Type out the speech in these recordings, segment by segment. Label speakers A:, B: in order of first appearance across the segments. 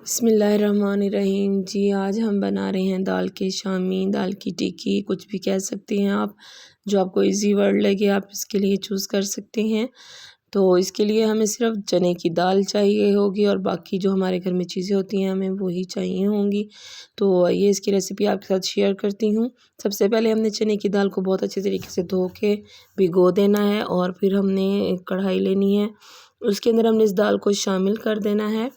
A: बिस्मिल्लाहिर्रहमानिर्रहीम। जी आज हम बना रहे हैं दाल के शामी, दाल की टिक्की, कुछ भी कह सकते हैं आप। जो आपको इजी वर्ड लगे आप इसके लिए चूज़ कर सकते हैं। तो इसके लिए हमें सिर्फ चने की दाल चाहिए होगी और बाकी जो हमारे घर में चीज़ें होती हैं हमें वही चाहिए होंगी। तो ये इसकी रेसिपी आपके साथ शेयर करती हूँ। सबसे पहले हमने चने की दाल को बहुत अच्छे तरीके से धो के भिगो देना है और फिर हमने एक कढ़ाई लेनी है, उसके अंदर हमने इस दाल को शामिल कर देना है।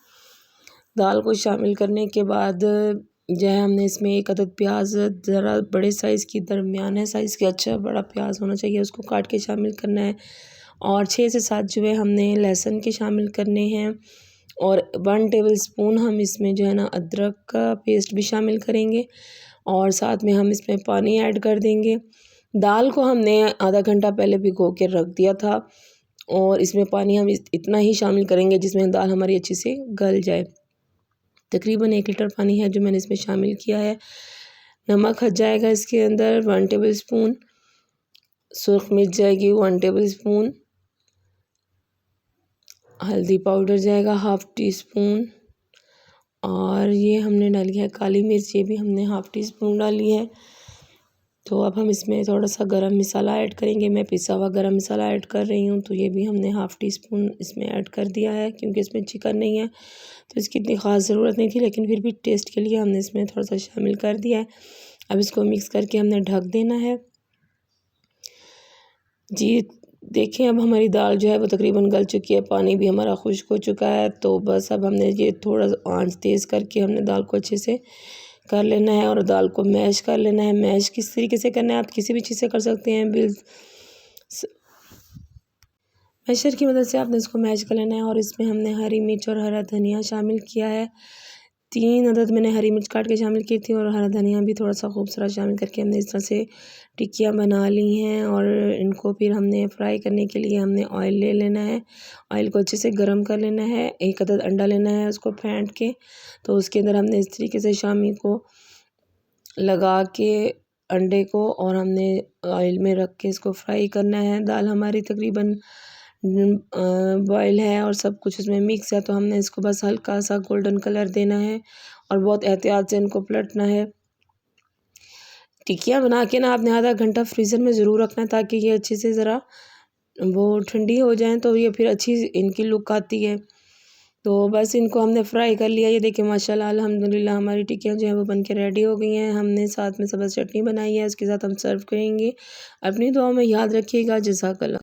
A: दाल को शामिल करने के बाद जो है हमने इसमें एक अदद प्याज, ज़रा बड़े साइज़ की, दरमियाने साइज़ के, अच्छा बड़ा प्याज होना चाहिए, उसको काट के शामिल करना है। और 6 से 7 जो है हमने लहसुन के शामिल करने हैं और 1 टेबलस्पून हम इसमें जो है ना अदरक का पेस्ट भी शामिल करेंगे और साथ में हम इसमें पानी ऐड कर देंगे। दाल को हमने आधा घंटा पहले भिगो के रख दिया था और इसमें पानी हम इतना ही शामिल करेंगे जिसमें दाल हमारी अच्छी से गल जाए। तकरीबन 1 लीटर पानी है जो मैंने इसमें शामिल किया है। नमक हट जाएगा इसके अंदर 1 टेबलस्पून, सुर्ख मिर्च जाएगी 1 टेबलस्पून, हल्दी पाउडर जाएगा 1/2 टीस्पून और ये हमने डाली है काली मिर्च, ये भी हमने 1/2 टीस्पून डाली है। तो अब हम इसमें थोड़ा सा गरम मसाला ऐड करेंगे। मैं पिसा हुआ गरम मसाला ऐड कर रही हूँ, तो ये भी हमने 1/2 टीस्पून इसमें ऐड कर दिया है क्योंकि इसमें चिकन नहीं है तो इसकी इतनी ख़ास ज़रूरत नहीं थी, लेकिन फिर भी टेस्ट के लिए हमने इसमें थोड़ा सा शामिल कर दिया है। अब इसको मिक्स करके हमने ढक देना है। जी देखें, अब हमारी दाल जो है वो तकरीबन गल चुकी है, पानी भी हमारा खुश्क हो चुका है। तो बस अब हमने ये थोड़ा आंच तेज़ करके हमने दाल को अच्छे से कर लेना है और दाल को मैश कर लेना है। मैश किस तरीके से करना है आप किसी भी चीज़ से कर सकते हैं, मैशर की मदद से आपने इसको मैश कर लेना है। और इसमें हमने हरी मिर्च और हरा धनिया शामिल किया है। 3 अदद मैंने हरी मिर्च काट के शामिल की थी और हरा धनिया भी थोड़ा सा खूबसूरत शामिल करके हमने इस तरह से टिक्कियाँ बना ली हैं। और इनको फिर हमने फ्राई करने के लिए हमने ऑयल ले लेना है। ऑयल को अच्छे से गर्म कर लेना है। 1 अदद अंडा लेना है, उसको फेंट के तो उसके अंदर हमने इस तरीके से शामी को लगा के अंडे को और हमने ऑयल में रख के इसको फ्राई करना है। दाल हमारी तकरीबन बॉयल है और सब कुछ इसमें मिक्स है, तो हमने इसको बस हल्का सा गोल्डन कलर देना है और बहुत एहतियात से इनको पलटना है। टिक्कियाँ बना के ना आपने आधा घंटा फ्रीज़र में ज़रूर रखना है ताकि ये अच्छे से ज़रा वो ठंडी हो जाएं, तो ये फिर अच्छी इनकी लुक आती है। तो बस इनको हमने फ्राई कर लिया। ये देखिए माशाल्लाह अल्हम्दुलिल्लाह हमारी टिक्कियाँ जो है वो बन के रेडी हो गई हैं। हमने साथ में सब्ज़ चटनी बनाई है, उसके साथ हम सर्व करेंगे। अपनी दुआओं में याद रखिएगा। जज़ाकल्लाह।